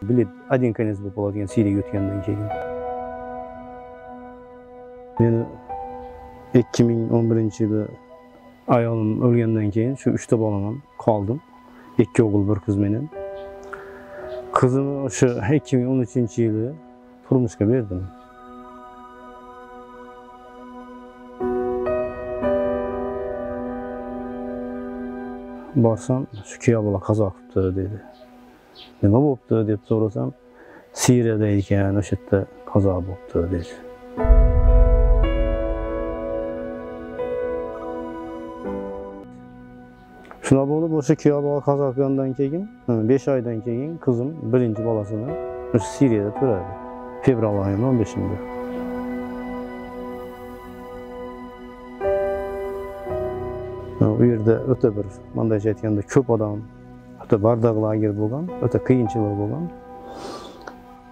Bilet adinkanez bo'lib qoladigan Siriyaga o'tgandan keyin. Men 2011-yili ayolim o'lgandan keyin shu 3 ta bolam qoldim. 2 o'g'il, 1 qiz menen. Qizimni o'sha 2013-yili turmushga berdim. Borsam, shu kuyov bola qazo qilibdi dedi. Nima bo'libdi deb so'rasam, Siriyada ekan, o'sha yerda qazo bo'libdi dedi. Shuna bo'lib, o'sha kuyov bola qazo qilgandan keyin, 5 oydan keyin qizim birinchi bolasini o'sha Siriyada ko'radi. Fevral oyining 15-ida. Bu yerda o'ta bir, mendaycha aytganda, ko'p odam, o'ta bardaq lager bo'lgan, o'ta qiyinchilik bo'lgan.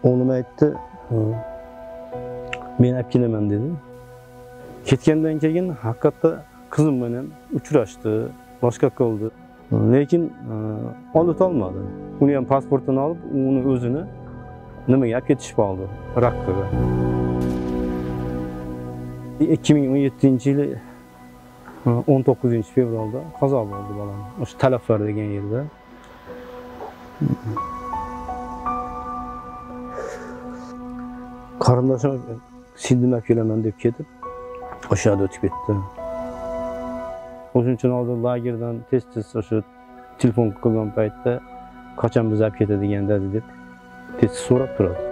O'g'lim aytdi, men olib kelaman dedi. Ketgandan keyin haqiqatda qizim bilan uchrashdi, boshqa qildi. Lekin olib olmadi. Uni ham pasportini olib, uni o'zini nimaga olib ketishib oldi? Rakkaga. 2017-yili 19-fevralda qazo bo'ldi bolam. O'sha Talafar degan yerda. Qarindoshim Sindimga kelaman deb ketib, o'sha yerda o'tib ketdi. O'shuning uchun hozir lagerdan tez-tez o'sha telefon qilgan paytda qachon biz olib ketadigan dedi deb tez so'rab turadi.